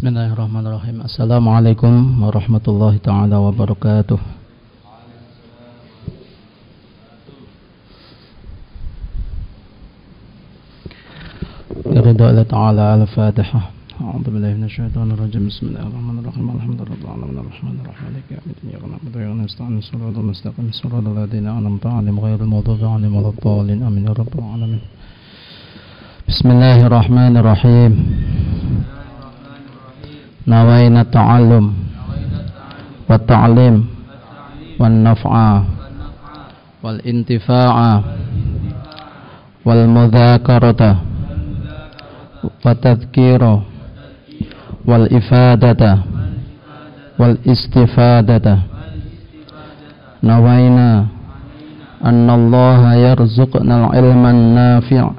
Bismillahirrahmanirrahim. Assalamualaikum warahmatullahi ta'ala wabarakatuh. Ridha Allah ta'ala al-Fatihah. A'udzu billahi minasy syaithanir rajim. Bismillahirrahmanirrahim. Alhamdulillahirabbil alamin arrahmanir rahim maliki yaumiddin. Iyyaka na'budu wa iyyaka nasta'in. Shiratal mustaqim. Shiratal ladzina an'amta 'alaihim ghairil maghdubi 'alaihim waladdallin. Amin ya rabbal alamin. Bismillahirrahmanirrahim. Nawaina ta'allum wa ta'lim wa naf'a wal intifa'a wal mudzakarata wa tadhkira wal ifadata wal istifadata. Nawaina anna Allah yarzuqna al-ilma an-nafi'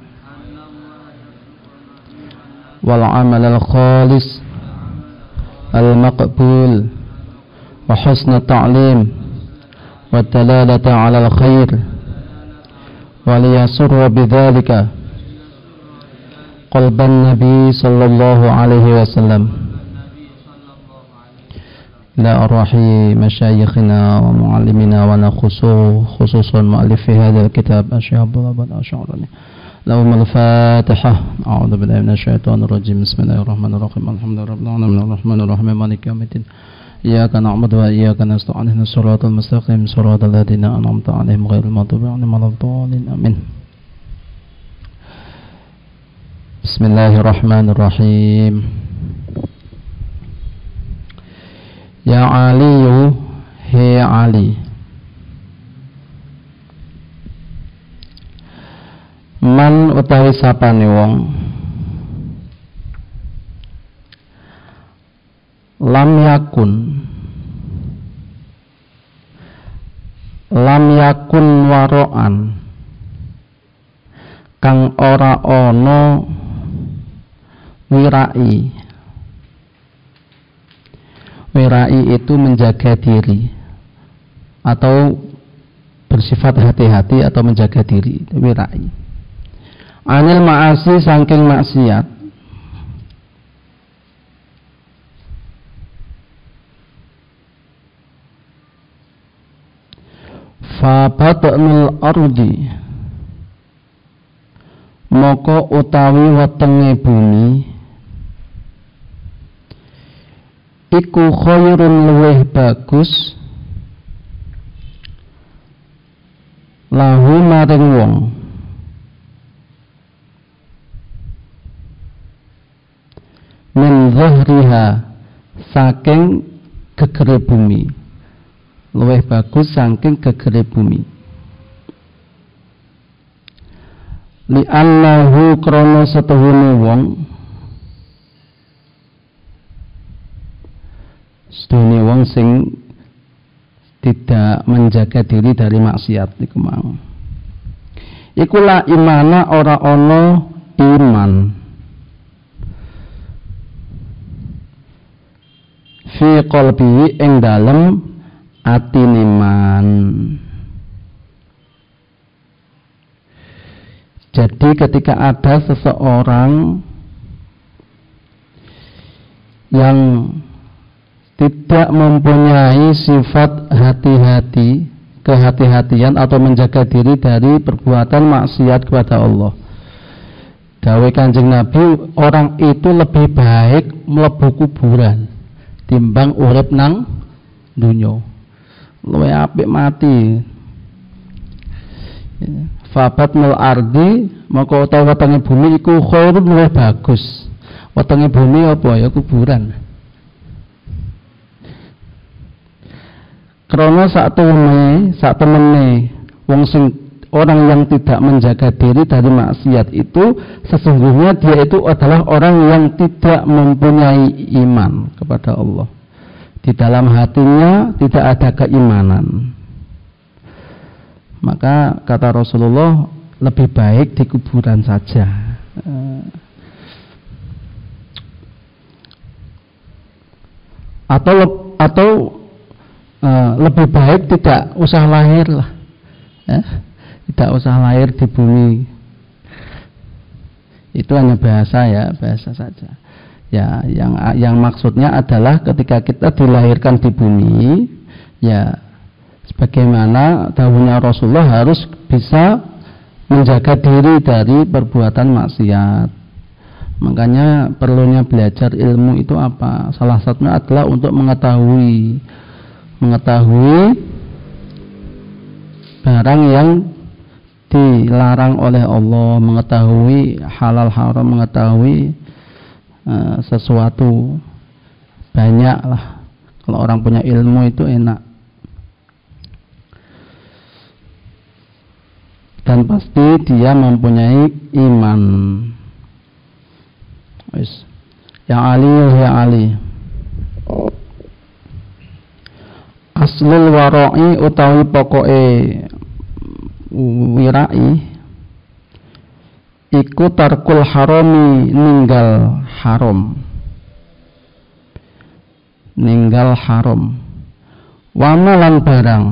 wal 'amal al-khalis al-maqbul wa husna ta'lim wa dalalata 'ala al-khair wa liyasurra bidzalika qalban nabi sallallahu alaihi wasallam ila arwahi masyayikhina wa muallimina wa khususan mu'allifi hadzal kitab Asy-Syaikh Abdullah bin Asy'arani. Lahum al-Fatihah. A'udzu billahi minasy syaithanir rajim. Bismillahirrahmanirrahim. Alhamdulillahirabbil alamin arrahmanir rahim maliki yaumiddin. Iyyaka na'budu wa iyyaka nasta'in. Ihdinas siratal mustaqim. Siratal ladzina an'amta 'alaihim ghairil maghdubi 'alaihim waladdallin. Amin. Bismillahirrahmanirrahim. Ya Aliyu, he Ali, man utawi sapane wong lam yakun waro'an kang ora ana wirai itu menjaga diri atau bersifat hati-hati atau menjaga diri, wirai anil ma'asi saking maksiat fa batnul ardi moko utawi wetenge bumi iku khairun luweh bagus lahu maring wong min zahriha saking gegere bumi, luwih bagus saking gegere bumi. Li annahu krana setuhune wong sing tidak menjaga diri dari maksiat iku mau. Iku la imana ora ana iman fi qalbi ing dalem atine man. Jadi ketika ada seseorang yang tidak mempunyai sifat hati-hati, kehati-hatian atau menjaga diri dari perbuatan maksiat kepada Allah, dawuh Kanjeng Nabi, orang itu lebih baik mlebu kuburan timbang urip nang dunya, luwih apik mati. Fabatnul ardi maka utawa wetenge bumi iku khairun luwih bagus. Wetenge bumi apa ya kuburan. Krana sak temene wong sing orang yang tidak menjaga diri dari maksiat itu sesungguhnya dia itu adalah orang yang tidak mempunyai iman kepada Allah. Di dalam hatinya tidak ada keimanan. Maka kata Rasulullah, lebih baik di kuburan saja. Atau lebih baik tidak usah lahir lah, tidak usah lahir di bumi. Itu hanya bahasa ya, bahasa saja. Ya, yang maksudnya adalah ketika kita dilahirkan di bumi, ya sebagaimana dahulunya Rasulullah harus bisa menjaga diri dari perbuatan maksiat. Makanya perlunya belajar ilmu itu apa? Salah satunya adalah untuk mengetahui barang yang dilarang oleh Allah, mengetahui halal haram, mengetahui sesuatu. Banyak lah, kalau orang punya ilmu itu enak. Dan pasti dia mempunyai iman. Ya Ali, aslul warai utawi pokoke wirai iku tarkul harami, ninggal haram, wa malan barang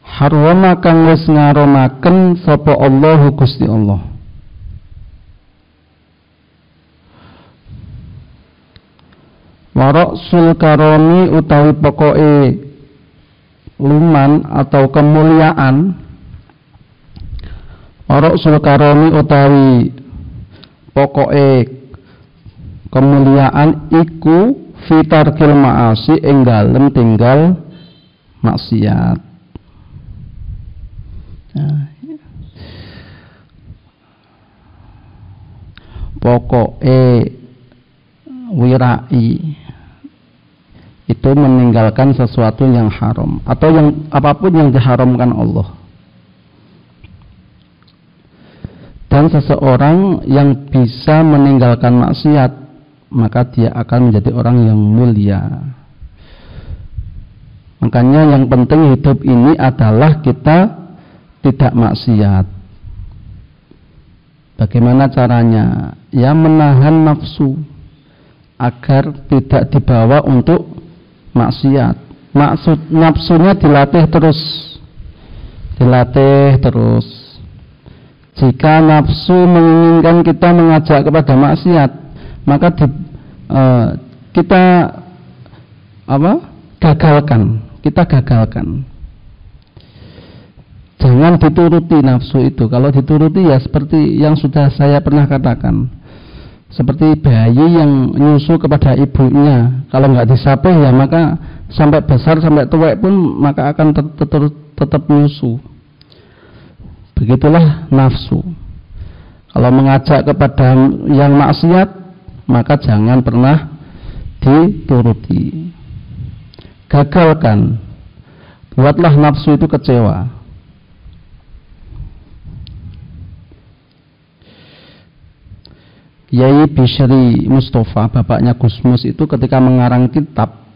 harama kang wis ngaromaken sapa Allahu Gusti Allah. Waroksul karomi utawi pokoke luman atau kemuliaan. Waroksul karomi utawi pokoke kemuliaan iku fitarkil ma'asi ing dalem tinggal maksiat. Pokoke wirai itu meninggalkan sesuatu yang haram atau yang apapun yang diharamkan Allah. Dan seseorang yang bisa meninggalkan maksiat, maka dia akan menjadi orang yang mulia. Makanya yang penting hidup ini adalah kita tidak maksiat. Bagaimana caranya? Ya menahan nafsu agar tidak dibawa untuk maksiat. Maksud nafsunya dilatih terus. Jika nafsu menginginkan kita mengajak kepada maksiat, maka kita gagalkan. Jangan dituruti nafsu itu. Kalau dituruti ya seperti yang sudah saya pernah katakan, seperti bayi yang nyusu kepada ibunya. Kalau nggak disapih ya maka sampai besar sampai tua pun maka akan tetap nyusu. Begitulah nafsu. Kalau mengajak kepada yang maksiat, maka jangan pernah dituruti. Gagalkan. Buatlah nafsu itu kecewa. Yai Bishri Mustafa, bapaknya Gusmus itu ketika mengarang kitab,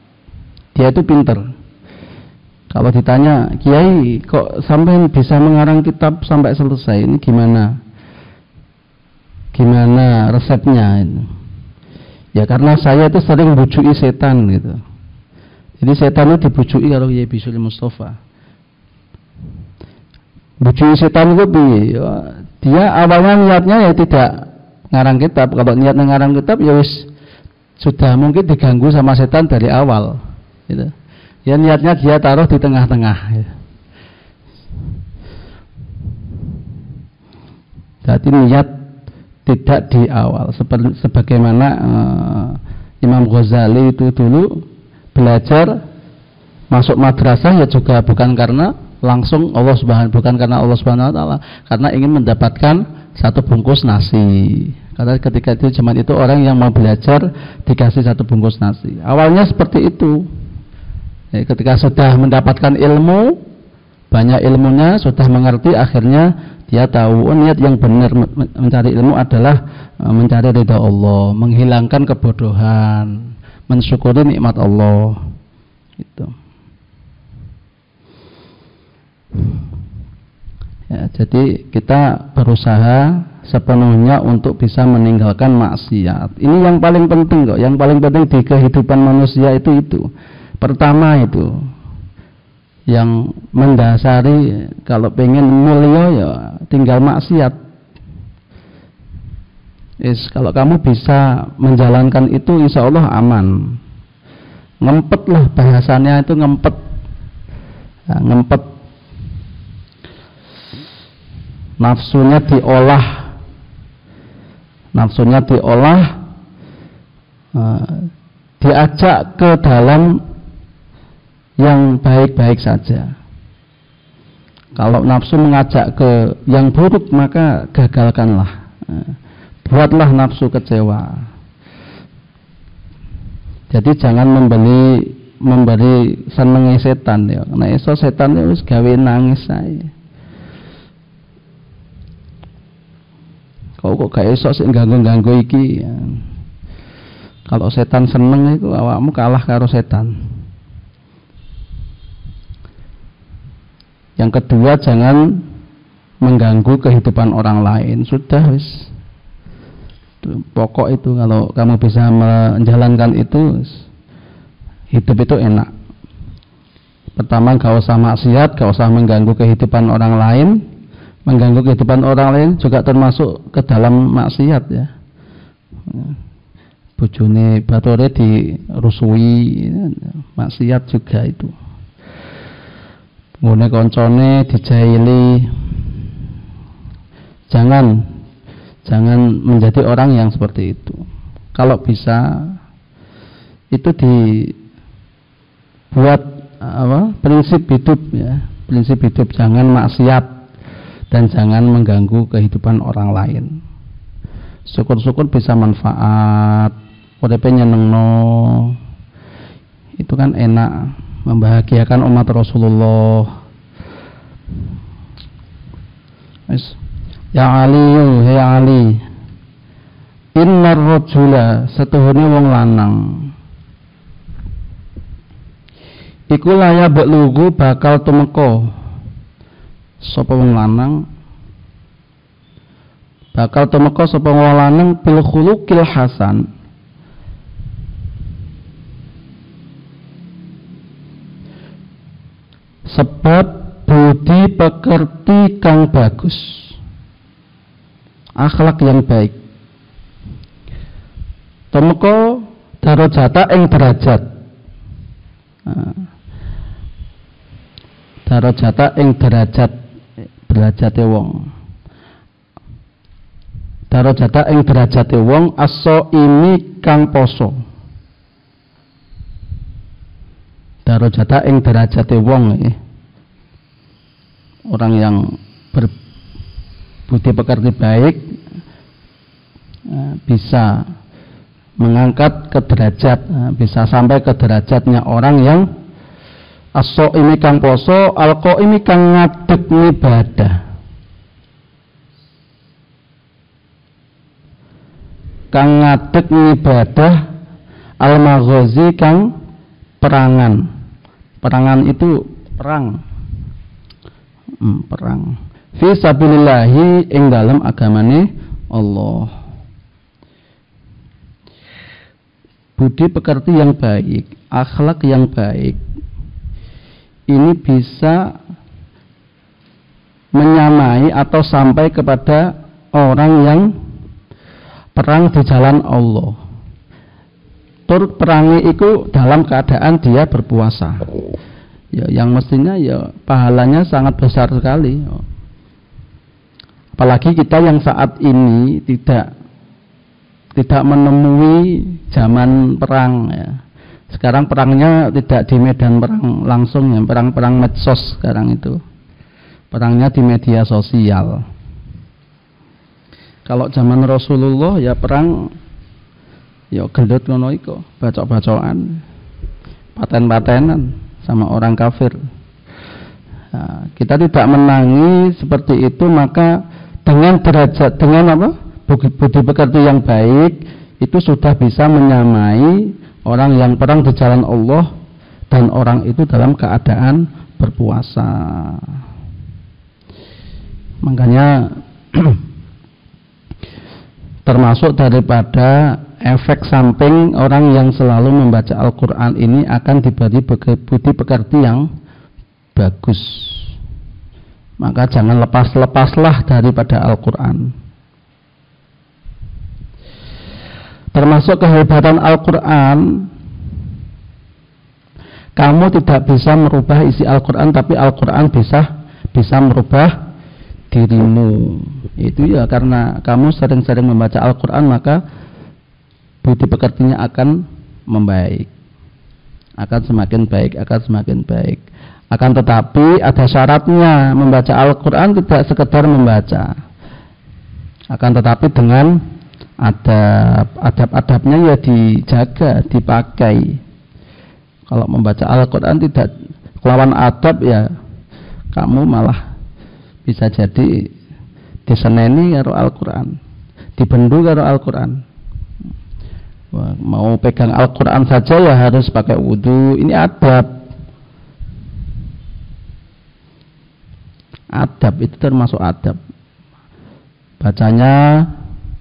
dia itu pinter. Kalau ditanya, Kiai kok sampai bisa mengarang kitab sampai selesai, ini gimana resepnya itu? Ya karena saya itu sering bujuki setan gitu. Jadi setan itu dibujuki kalau Yai Bishri Mustafa. Bujuki setan itu dia awalnya niatnya ya tidak ngarang kitab. Kalau niat ngarang kitab ya wis sudah mungkin diganggu sama setan dari awal gitu. Ya niatnya dia taruh di tengah-tengah ya. Jadi niat tidak di awal sebagaimana Imam Ghazali itu dulu belajar masuk madrasah ya juga bukan karena langsung bukan karena Allah Subhanahu wa taala, karena ingin mendapatkan satu bungkus nasi. Karena ketika itu zaman itu orang yang mau belajar dikasih satu bungkus nasi. Awalnya seperti itu. Ya, ketika sudah mendapatkan ilmu, banyak ilmunya, sudah mengerti, akhirnya dia tahu niat yang benar mencari ilmu adalah mencari ridha Allah, menghilangkan kebodohan, mensyukuri nikmat Allah. Itu. Ya, jadi kita berusaha sepenuhnya untuk bisa meninggalkan maksiat. Ini yang paling penting kok. Yang paling penting di kehidupan manusia itu. Pertama itu yang mendasari kalau pengen mulia ya tinggal maksiat. Kalau kamu bisa menjalankan itu, insya Allah aman. Ngempet lah bahasanya itu, ngempet. Nah, ngempet. Nafsunya diolah. Nafsunya diolah. Diajak ke dalam yang baik-baik saja. Kalau nafsu mengajak ke yang buruk, maka gagalkanlah. Buatlah nafsu kecewa. Jadi jangan memberi senengi setan ya. Nah, iso setan itu wis gawe nangis saya. Kok gak iso sik ganggu-ganggu iki. Ya. Kalau setan seneng itu awakmu kalah karo setan. Yang kedua, jangan mengganggu kehidupan orang lain. Sudah wis. Pokok itu kalau kamu bisa menjalankan itu, hidup itu enak. Pertama, gak usah maksiat, gak usah mengganggu kehidupan orang lain. Mengganggu kehidupan orang lain juga termasuk ke dalam maksiat ya. Bojone batore dirusui, maksiat juga itu. Ngene koncone dijaili. Jangan menjadi orang yang seperti itu. Kalau bisa itu dibuat prinsip hidup ya. Prinsip hidup, jangan maksiat dan jangan mengganggu kehidupan orang lain. Syukur-syukur bisa manfaat, urepe nyenengno. Itu kan enak, membahagiakan umat Rasulullah. Ya Ali, ya Ali, innar rajula, setuhune wong lanang iku laya belugu bakal tumeka. Sapa wong lanang bakal tumeka sapa wong lanang bil khuluqil hasan, sebab budi pekerti kang bagus, akhlak yang baik. Tumeka darajata ing derajat. Darajata ing derajate wong. Darajata ing derajate wong aso ini kang poso. Darajata ing derajate wong orang yang berbudi pekerti baik bisa mengangkat ke derajat, bisa sampai ke derajatnya orang yang aso ini kang poso, alko ini kang ngadeg ibadah, kang ngadeg ibadah, al-maghazi kang perangan. Perangan itu perang. Perang fi sabilillahi ing dalam agamane Allah. Budi pekerti yang baik, akhlak yang baik ini bisa menyamai atau sampai kepada orang yang perang di jalan Allah. Turut perangi itu dalam keadaan dia berpuasa. Ya, yang mestinya ya pahalanya sangat besar sekali. Apalagi kita yang saat ini tidak menemui zaman perang ya. Sekarang perangnya tidak di medan perang langsung ya, perang medsos sekarang itu. Perangnya di media sosial. Kalau zaman Rasulullah ya perang ya gendut ngono iku, bacok-bacokan, paten-patenan sama orang kafir. Nah, kita tidak menangi seperti itu, maka dengan derajat, dengan apa? Budi pekerti yang baik itu sudah bisa menyamai orang yang perang di jalan Allah dan orang itu dalam keadaan berpuasa. Makanya termasuk daripada efek samping orang yang selalu membaca Al-Quran ini akan diberi budi pekerti yang bagus. Maka jangan lepas-lepaslah daripada Al-Quran. Termasuk kehebatan Al-Quran, kamu tidak bisa merubah isi Al-Quran, tapi Al-Quran bisa merubah dirimu. Itu ya karena kamu sering-sering membaca Al-Quran, maka budi pekertinya akan membaik, akan semakin baik. Akan tetapi ada syaratnya, membaca Al-Quran tidak sekedar membaca, akan tetapi dengan adab-adabnya ya dijaga, dipakai. Kalau membaca Al-Quran tidak kelawan adab, ya kamu malah bisa jadi diseneni karo Al-Quran, dibendu karo Al-Quran. Mau pegang Al-Quran saja ya harus pakai wudu. Ini adab. Adab itu termasuk adab. Bacanya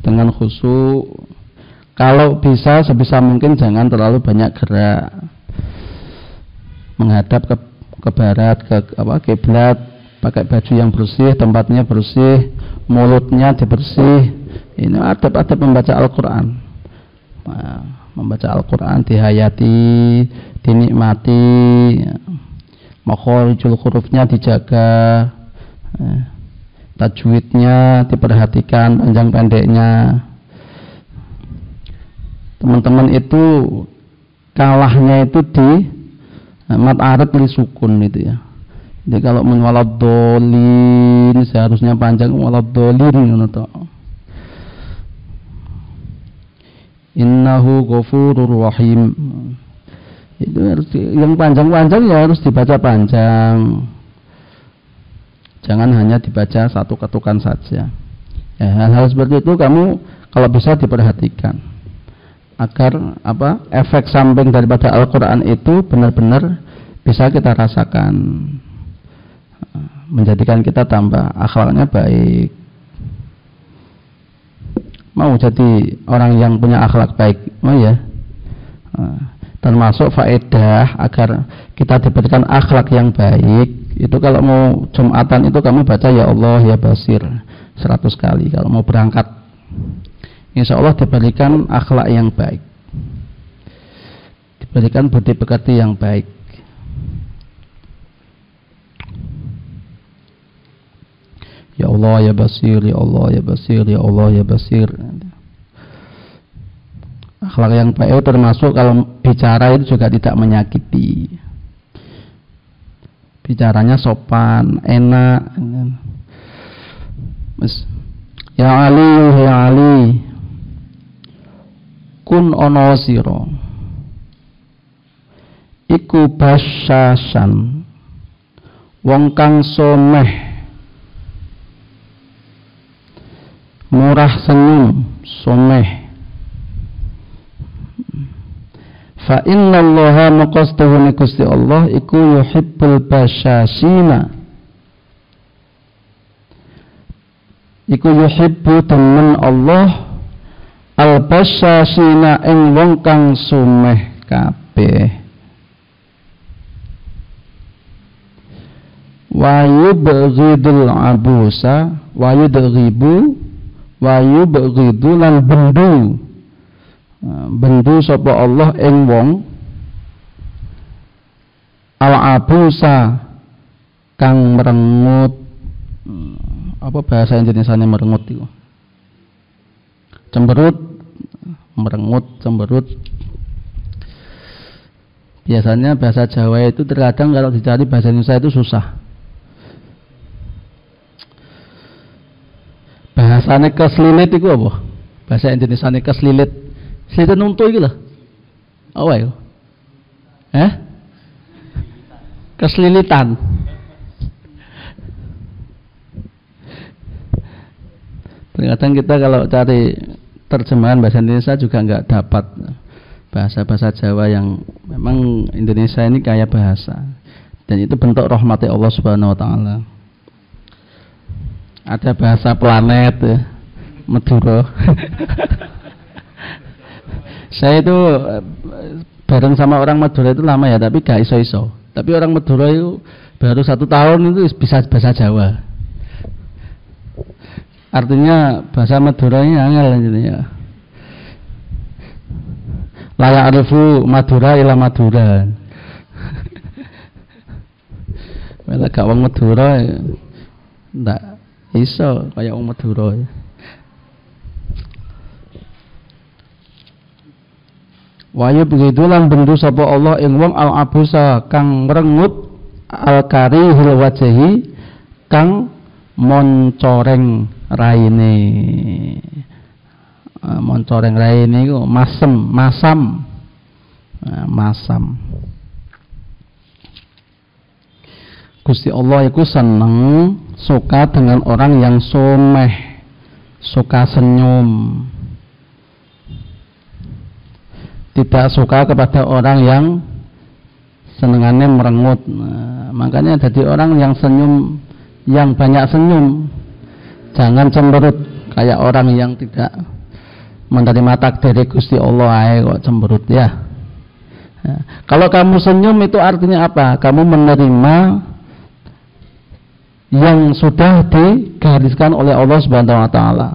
dengan khusyuk. Kalau bisa sebisa mungkin jangan terlalu banyak gerak. Menghadap ke barat, ke kiblat, pakai baju yang bersih, tempatnya bersih, mulutnya dibersih. Ini adab-adab membaca Al-Quran. Membaca Al-Quran dihayati, dinikmati, makhorijul hurufnya dijaga, tajwidnya diperhatikan, panjang pendeknya. Teman-teman itu kalahnya itu di mad arid li sukun itu ya. Jadi kalau waladhdallin seharusnya panjang waladhdallin gitu. Innahu ghafurur rahim. Itu harus yang panjang-panjang ya harus dibaca panjang. Jangan hanya dibaca satu ketukan saja. Ya, hal-hal seperti itu kamu kalau bisa diperhatikan agar efek samping daripada Al-Quran itu benar-benar bisa kita rasakan, menjadikan kita tambah akhlaknya baik. Mau jadi orang yang punya akhlak baik, mau ya. Termasuk faedah agar kita diberikan akhlak yang baik. Itu kalau mau Jumatan itu kamu baca ya Allah ya Basir 100 kali. Kalau mau berangkat, insya Allah diberikan akhlak yang baik, diberikan budi pekerti yang baik. Ya Allah ya Basir, ya Allah ya Basir, ya Allah ya Basir. Akhlak yang baik termasuk kalau bicara itu juga tidak menyakiti. Bicaranya sopan, enak. Ya Ali, kun ono siro iku basyasan wong kang someh, murah senyum, someh. Fa innallaha maqastuhun Gusti Allah iku yuhibbul basyasina. Iku yuhibbu temen Allah al basyasina ing wong kang someh kabeh. Wa yubghidul abusa wa yudghibu wa yubghidu lan bendu sapa Allah ing wong al-abusa kang merengut. Apa bahasa Indonesianya merengut itu? Cemberut, merengut, cemberut. Biasanya bahasa Jawa itu terkadang kalau dicari bahasa Indonesia itu susah. Bahasanya keslilit itu apa? Bahasa Indonesianya keslilit. Slilit nuntu iki lho. Apa itu? Keslilitan. Terkadang kita kalau cari terjemahan bahasa Indonesia juga nggak dapat bahasa-bahasa Jawa yang memang Indonesia ini kaya bahasa. Dan itu bentuk rahmati Allah Subhanahu wa taala. Ada bahasa planet Madura. Saya itu bareng sama orang Madura itu lama ya, tapi gak iso-iso. Tapi orang Madura itu baru 1 tahun itu bisa bahasa Jawa. Artinya bahasa Maduranya angel gitu ya. La ya'rifu Madura ila Madura. Wala gak wong Madura ndak iso kaya wong Madura. Waya begitu lan bendu sapa Allah ing wong al-abusa kang ngrengut al-karihil wajhi kang moncoreng raine. Moncoreng raine iku masam. Gusti Allah iku seneng suka dengan orang yang someh, suka senyum. Tidak suka kepada orang yang senengannya merengut. Makanya jadi orang yang senyum, yang banyak senyum. Jangan cemberut kayak orang yang tidak menerima takdir Gusti Allah kok cemberut ya. Kalau kamu senyum itu artinya apa? Kamu menerima yang sudah digariskan oleh Allah Subhanahu wa taala.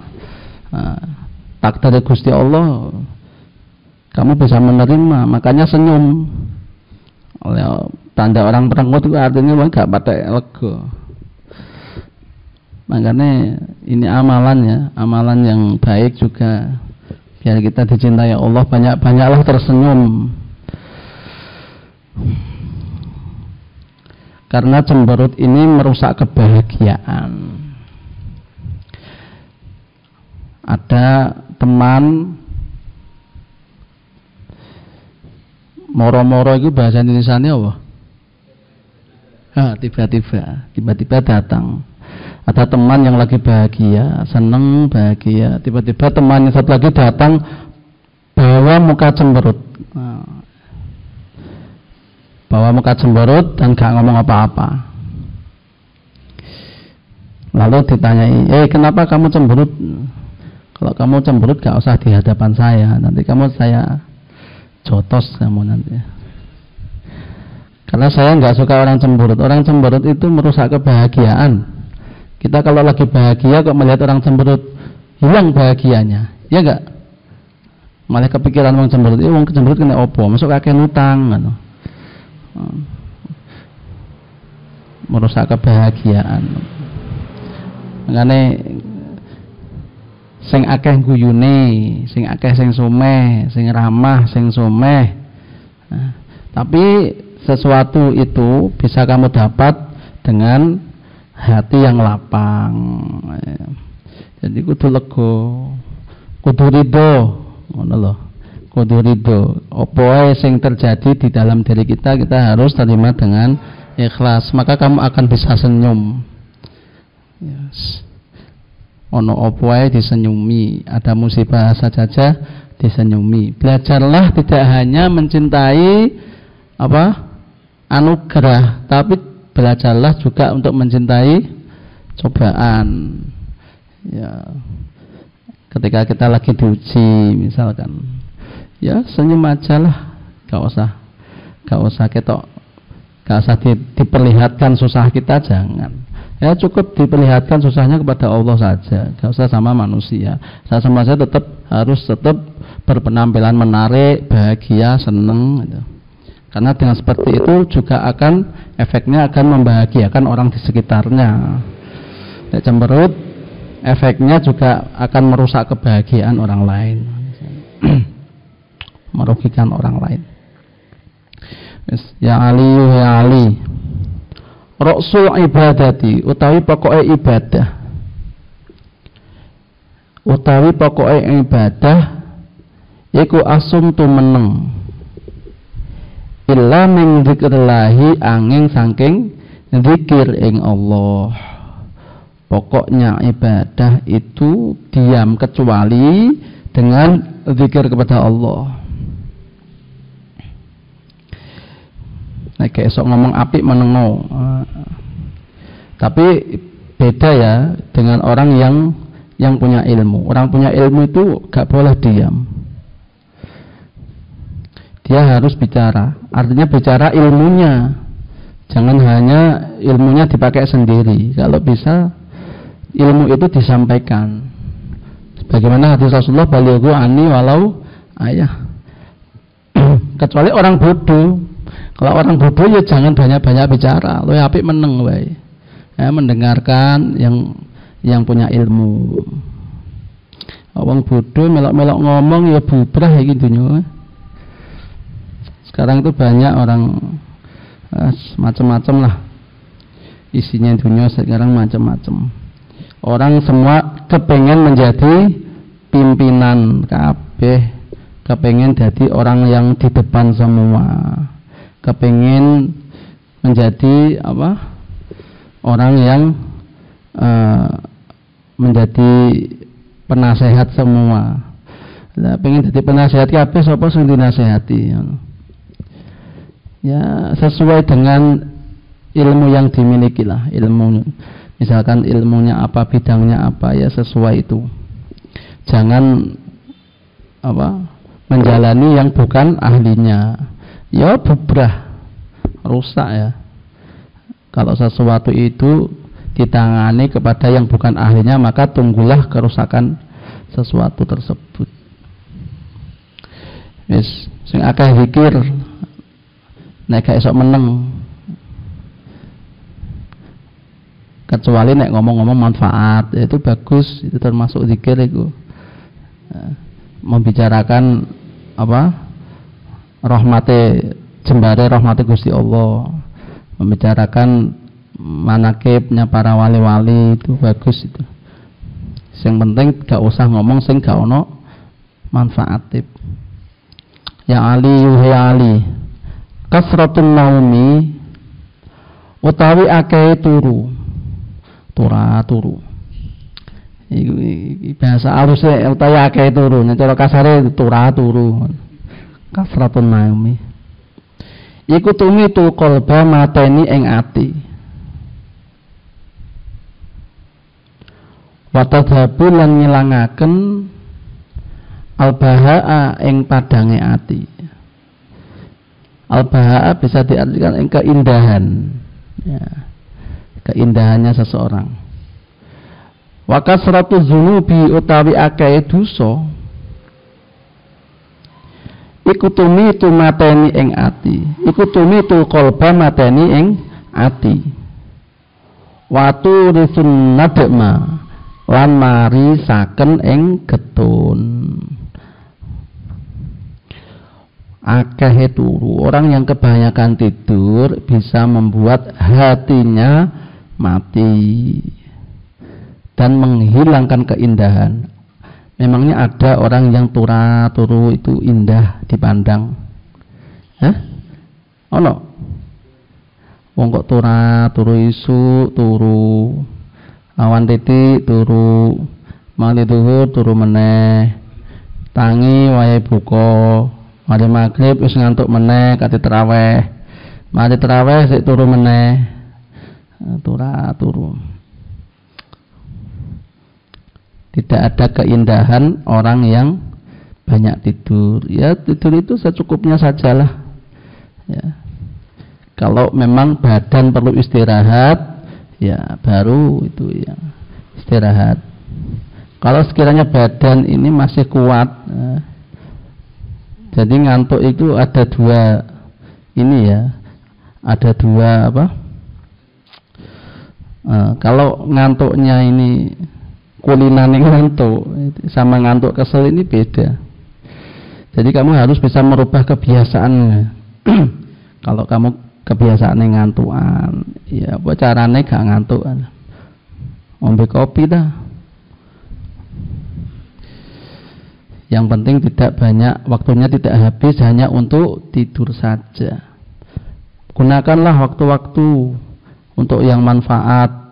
Takdir Gusti Allah kamu bisa menerima, makanya senyum. Oleh tanda orang merengut itu artinya enggak pada lega. Makanya ini amalan yang baik juga biar kita dicintai Allah, banyak-banyaklah tersenyum. Karena cemberut ini merusak kebahagiaan. Ada teman moro-moro itu bahasa Indonesianya apa? Tiba-tiba datang. Ada teman yang lagi bahagia, seneng bahagia, tiba-tiba temannya satu lagi datang bawa muka cemberut. Bawa muka cemberut dan gak ngomong apa-apa. Lalu ditanyai, kenapa kamu cemberut? Kalau kamu cemberut gak usah di hadapan saya, nanti saya jotos kamu nanti. Karena saya nggak suka orang cemberut. Orang cemberut itu merusak kebahagiaan. Kita kalau lagi bahagia kok melihat orang cemberut, hilang bahagianya, ya nggak? Malah kepikiran orang cemberut, orang cemberut kena opo, masuk kakek utang, gitu. Merusak kebahagiaan. Makanya sing akeh guyune, sing akeh sing someh, sing ramah, sing someh. Tapi sesuatu itu bisa kamu dapat dengan hati yang lapang. Jadi kudu lega, kudu ridho, ngono lho. Kudu ridho. Apa wae sing terjadi di dalam diri kita harus terima dengan ikhlas. Maka kamu akan bisa senyum. Yes. Ono opo wae disenyumi, ada musibah saja disenyumi. Belajarlah tidak hanya mencintai anugerah, tapi belajarlah juga untuk mencintai cobaan. Ya. Ketika kita lagi diuji misalkan, ya senyum aja lah, gak usah ketok, gak usah diperlihatkan susah kita, jangan. Ya cukup diperlihatkan susahnya kepada Allah saja, gak usah sama manusia. Sama saya harus tetap berpenampilan menarik, bahagia, seneng gitu. Karena dengan seperti itu juga efeknya akan membahagiakan orang di sekitarnya. Cemberut efeknya juga akan merusak kebahagiaan orang lain. Merugikan orang lain. Ya Ali Rasul ibadati utawi pokoknya ibadah iku asum tu meneng illa min zikrillahi angin saking zikir ing Allah. Pokoknya ibadah itu diam kecuali dengan zikir kepada Allah. Kayak esok ngomong apik menengo. Tapi beda ya dengan orang yang punya ilmu. Orang punya ilmu itu gak boleh diam. Dia harus bicara. Artinya bicara ilmunya. Jangan hanya ilmunya dipakai sendiri. Kalau bisa ilmu itu disampaikan. Bagaimana hadis Rasulullah, balighu anni walau ayah. kecuali orang bodoh. Kalau orang bodoh ya jangan banyak-banyak bicara, lu apik meneng wae. Ya, mendengarkan yang punya ilmu. Orang bodoh melok-melok ngomong ya bubrah iki dunya. Sekarang itu banyak orang macam-macam lah. Isinya dunia sekarang macam-macam. Orang semua kepengen menjadi pimpinan kabeh, kepengen jadi orang yang di depan semua, kepengen menjadi apa? Orang yang menjadi penasehat semua. Lah pengen jadi penasehat kabeh sapa sing dinasehati. Ya sesuai dengan ilmu yang dimiliki lah, ilmu misalkan ilmunya apa, bidangnya apa, ya sesuai itu. Jangan apa menjalani yang bukan ahlinya, ya bubrah, rusak ya. Kalau sesuatu itu ditangani kepada yang bukan ahlinya, maka tunggulah kerusakan sesuatu tersebut. Wis sing akeh zikir nek gak esok meneng, kecuali nek ngomong-ngomong manfaat itu bagus, itu termasuk zikir itu. Membicarakan apa rahmate jembare rahmate Gusti Allah, membicarakan manakibnya para wali-wali, itu bagus itu. Yang penting gak usah ngomong sing gak ono manfaatip. Ya Ali yuhi Ali, kasratun naumi utawi akeh turu. Turu. Iku bahasa alusnya utawi akeh turu, nek cara kasare turu. Kasratun naumi. Iku tumitu qalba mateni ing ati. Wa tadhabu lan ngilangaken albahaa ing padange ati. Albahaa bisa diartikan ing keindahan. Ya. Keindahannya seseorang. Wa kasratu dzunubi utawi akeh dosa iku tumitu mateni ing ati, iku tumitu qalba mateni ing ati. Wa turisun nadma lan marisaken ing getun. Akeh turu, orang yang kebanyakan tidur bisa membuat hatinya mati dan menghilangkan keindahan. Memangnya ada orang yang turu itu indah dipandang? Hah? Ono? Wong kok turu isu, turu awan titik, turu mali dhuwur, turu meneh, tangi wayahe buka, mari maghrib wis ngantuk meneh, kate tarawih, mari tarawih sik turu meneh. Turu. Tidak ada keindahan orang yang banyak tidur. Ya tidur itu secukupnya sajalah. Ya. Kalau memang badan perlu istirahat, ya baru itu ya istirahat. Kalau sekiranya badan ini masih kuat, jadi ngantuk itu ada dua ini ya, ada dua apa? Kalau ngantuknya ini kulinane ngantuk sama ngantuk kesel ini beda. Jadi kamu harus bisa merubah kebiasaannya. Kalau kamu kebiasaannya ngantukan, ya apa carane gak ngantukan? Ngombe kopi dah. Yang penting tidak banyak, waktunya tidak habis hanya untuk tidur saja. Gunakanlah waktu-waktu untuk yang manfaat,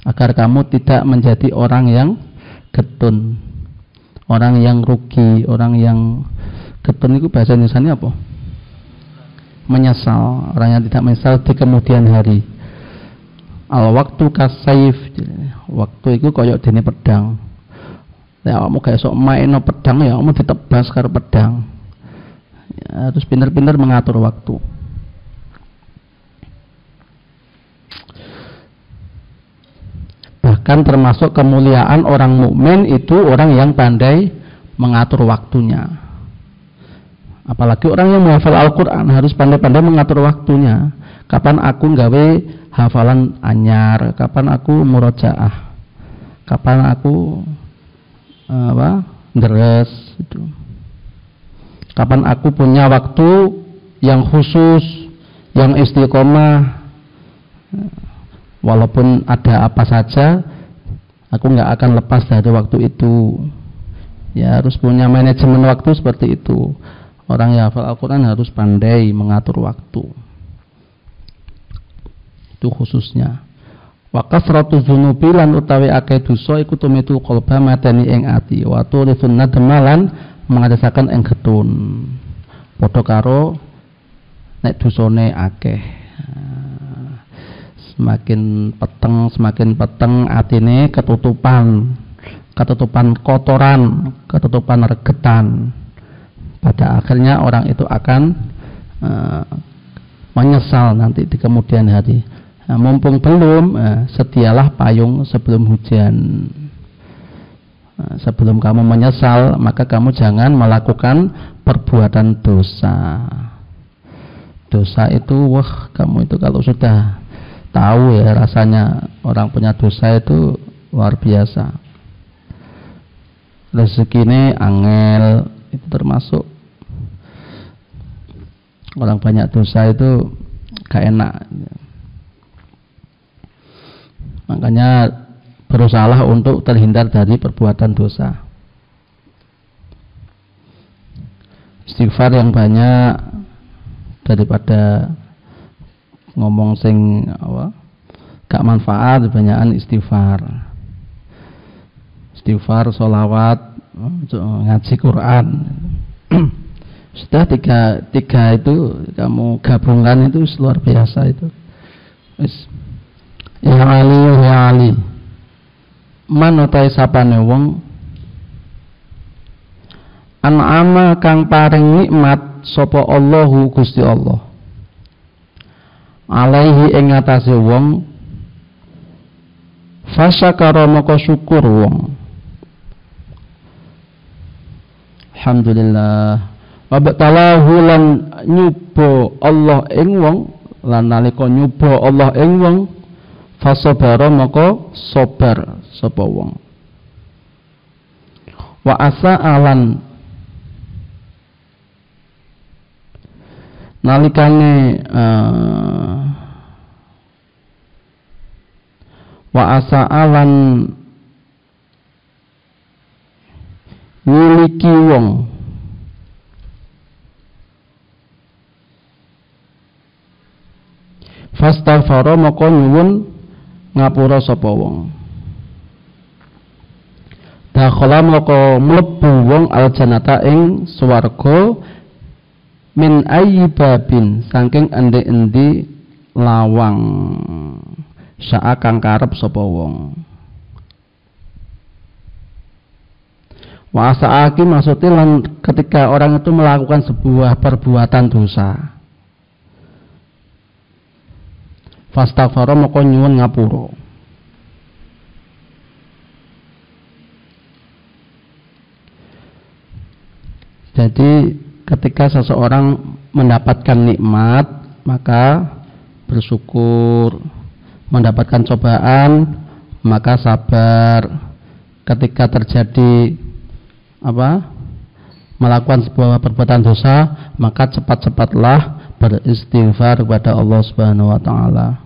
agar kamu tidak menjadi orang yang getun, orang yang rugi, orang yang getun itu bahasa Indonesianya apa? Menyesal, orang yang tidak menyesal di kemudian hari. Al waktu kasayif, waktu itu koyok dene pedang. Ya kamu gak esok main no pedang, ya kamu ditebas karo pedang. Ya, harus pintar-pintar mengatur waktu. Bahkan termasuk kemuliaan orang mukmin itu orang yang pandai mengatur waktunya. Apalagi orang yang menghafal Al-Quran harus pandai-pandai mengatur waktunya. Kapan aku nggawe hafalan anyar, kapan aku murojaah, kapan aku deres itu. Kapan aku punya waktu yang khusus, yang istiqomah. Walaupun ada apa saja, aku nggak akan lepas dari waktu itu. Ya harus punya manajemen waktu seperti itu. Orang yang hafal Al-Quran harus pandai mengatur waktu. Itu khususnya. Wa kasratu dzunubi lan utawi akeh dosa iku tumitu qalba mateni ing ati. Wa tulifun nadmalan mengadesaken ing getun. Padha karo nek dosane akeh. Semakin peteng atine ketutupan kotoran, ketutupan regetan. Pada akhirnya orang itu akan menyesal nanti di kemudian hari. Nah, mumpung belum, sedialah payung sebelum hujan. Sebelum kamu menyesal, maka kamu jangan melakukan perbuatan dosa. Dosa itu, kamu itu kalau sudah tahu ya rasanya orang punya dosa itu luar biasa. Rezekine angel. Itu termasuk orang banyak dosa itu gak enak. Makanya berusahalah untuk terhindar dari perbuatan dosa. Istighfar yang banyak daripada ngomong sing gak manfaat, banyakan istighfar. Istighfar, sholawat, ngaji Quran. Sudah tiga itu kamu gabungkan itu luar biasa itu. Ya Ali man utai sapane wong an'ama kang paring nikmat sapa Allahu Gusti Allah alaihi ing atase wong fasyakara maka syukur wong. Alhamdulillah. Wabtalahu lan nyuba Allah ing wong, lan nalika nyuba Allah ing wong, fasabara maka sabar sapa wong. Wa asa'alan nalikane wa asa'alan miliki wong fastaghfara maka nyuwun ngapura sapa wong dakhala maka mlebu wong aljannata ing swarga min ayyibabin saking endi-endi lawang sa'a kang karep sapa wong. Wa asa'aki maksudnya ketika orang itu melakukan sebuah perbuatan dosa. Fastaghfara maka nyuwun ngapura. Jadi ketika seseorang mendapatkan nikmat maka bersyukur, mendapatkan cobaan maka sabar. Ketika terjadi melakukan sebuah perbuatan dosa maka cepat-cepatlah beristighfar kepada Allah Subhanahu wa taala.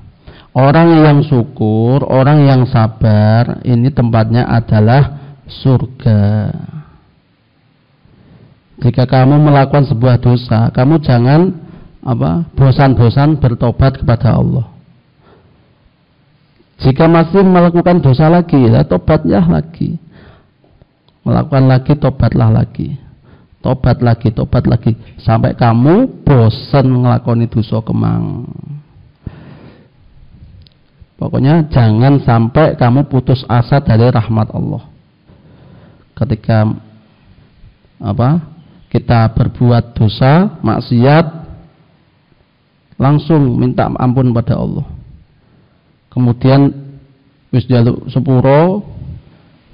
Orang yang syukur, orang yang sabar ini tempatnya adalah surga. Jika kamu melakukan sebuah dosa, kamu jangan bosan-bosan bertobat kepada Allah. Jika masih melakukan dosa lagi, ya tobatnya lagi. Melakukan lagi, tobatlah lagi. Tobat lagi sampai kamu bosan ngelakoni dosa kemang. Pokoknya jangan sampai kamu putus asa dari rahmat Allah. Ketika kita berbuat dosa, maksiat, langsung minta ampun pada Allah. Kemudian wis njaluk sepuro,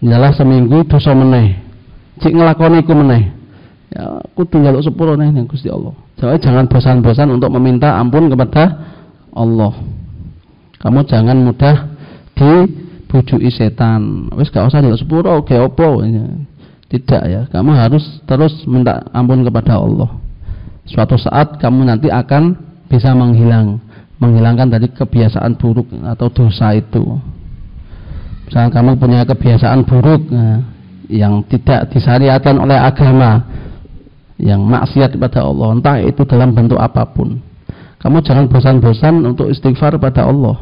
nyalah seminggu dosa meneh. Cik nglakoni iku meneh. Ya, kudu njaluk sepuro ning Gusti Allah. Jangan bosan-bosan untuk meminta ampun kepada Allah. Kamu jangan mudah dibujuki setan. Wis gak usah njaluk sepuro, ge opo. Tidak ya, kamu harus terus minta ampun kepada Allah. Suatu saat kamu nanti akan bisa menghilangkan dari kebiasaan buruk atau dosa itu. Misalnya kamu punya kebiasaan buruk yang tidak disyariatkan oleh agama, yang maksiat kepada Allah, entah itu dalam bentuk apapun, kamu jangan bosan-bosan untuk istighfar kepada Allah.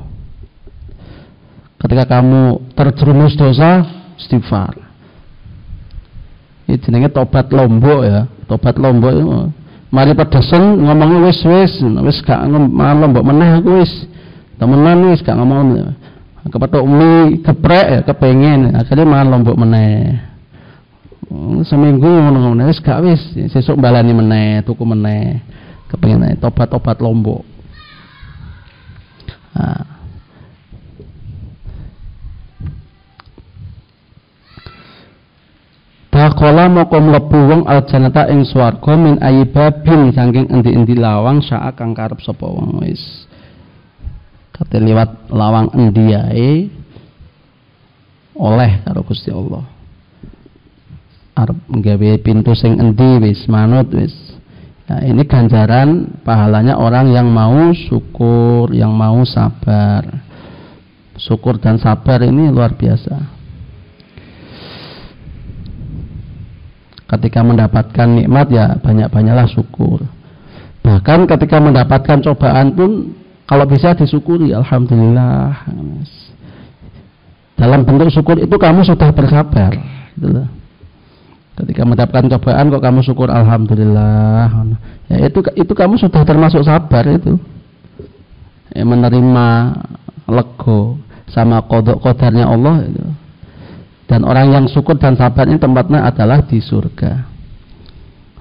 Ketika kamu terjerumus dosa, istighfar. Ini jenenge tobat lombok ya. Tobat lombok itu mari pedesen ngomongnya wis gak lombok meneh aku wis. Temenan wis gak ngomong. Kepethuk mie geprek ya kepengen, akhirnya mangan lombok meneh. Seminggu ngono-ngono wis gak wis, sesuk balani meneh, tuku meneh. Kepengen tobat lombok. Dakhala moko mlebu wong aljannata ing swarga min ayibabin saking endi-endi lawang sak kang karep sapa wong wis. Kate liwat lawang endi ae oleh karo Gusti Allah. Arep nggawe pintu sing endi wis manut wis. Nah, ini ganjaran pahalanya orang yang mau syukur, yang mau sabar. Syukur dan sabar ini luar biasa. Ketika mendapatkan nikmat ya banyak-banyaklah syukur. Bahkan ketika mendapatkan cobaan pun kalau bisa disyukuri, alhamdulillah. Dalam bentuk syukur itu kamu sudah bersabar, gitu loh. Ketika mendapatkan cobaan kok kamu syukur alhamdulillah. Ya itu kamu sudah termasuk sabar itu. Menerima lego sama qada qadarnya Allah itu. Dan orang yang syukur dan sabar ini tempatnya adalah di surga.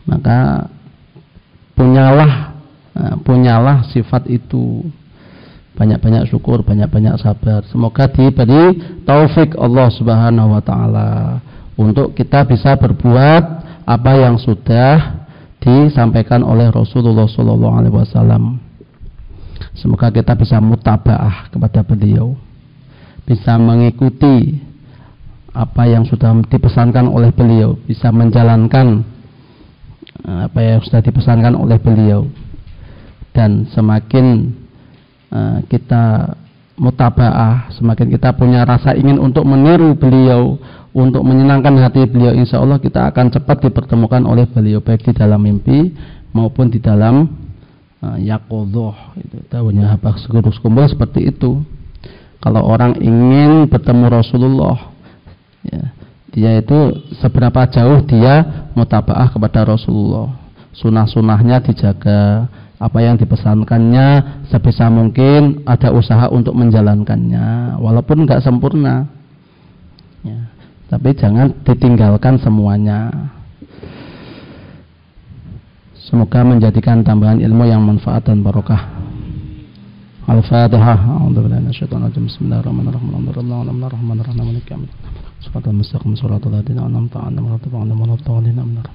Maka punyalah sifat itu. Banyak-banyak syukur, banyak-banyak sabar. Semoga diberi taufik Allah Subhanahu wa taala untuk kita bisa berbuat apa yang sudah disampaikan oleh Rasulullah sallallahu alaihi wasallam. Semoga kita bisa mutabaah kepada beliau. Bisa mengikuti apa yang sudah dipesankan oleh beliau, bisa menjalankan apa yang sudah dipesankan oleh beliau. Dan semakin kita mutabaah, semakin kita punya rasa ingin untuk meniru beliau, untuk menyenangkan hati beliau, insya Allah kita akan cepat dipertemukan oleh beliau, baik di dalam mimpi maupun di dalam yaqodoh. Itu tahunya Habaq Segurus Kumpul seperti itu. Kalau orang ingin bertemu Rasulullah, ya, dia itu seberapa jauh dia mutabaah kepada Rasulullah, sunah-sunahnya dijaga, apa yang dipesankannya sebisa mungkin ada usaha untuk menjalankannya walaupun nggak sempurna ya, tapi jangan ditinggalkan semuanya. Semoga menjadikan tambahan ilmu yang manfaat dan barokah. Al-Fatihah. A'udzubillahi minasyaitonir rajim. Bismillahirrahmanirrahim. Alhamdulillahirrahmanirrahim. Maliki yaumiddin. Shiratal mustaqim shiratal ladzina an'amta 'alaihim ghairil maghdubi 'alaihim waladdallin.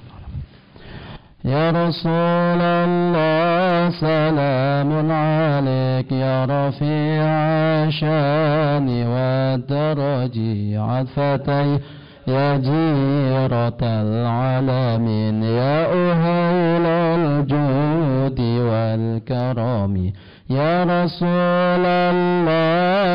Ya Rasulullah salamun 'alaik ya rafi'a syani wa daraji 'afatay ya jiratal 'alamin ya uhailal judi wal karami. Ya Rasulullah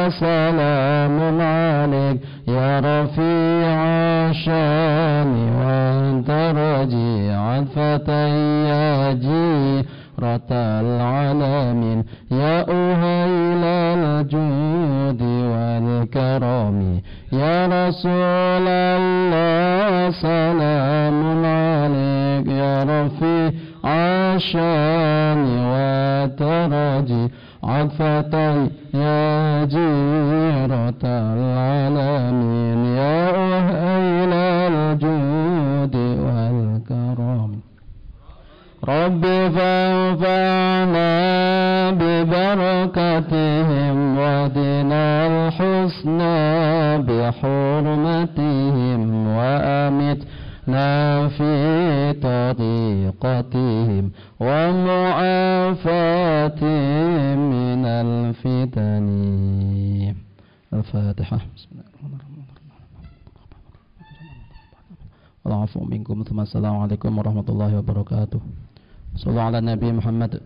salamun alaik ya rafi'a syani wa daraji 'afatay ya jiratal 'alamin ya uhailal judi wal karami. Ya Rasulullah salamun alaik ya rafi'a syani wa daraji 'afatay ya jiratal 'alamin ya uhailal judi wal karam. Rabbi fa'fa'na bi barakatihim wa dinal husna bi hurmatihim wa amit في طريقتهم ومعافاتهم من الفتن. الفاتحة. بسم الله الرحمن الرحيم. العفو منكم ثم السلام عليكم ورحمة الله وبركاته. صلوا على النبي محمد.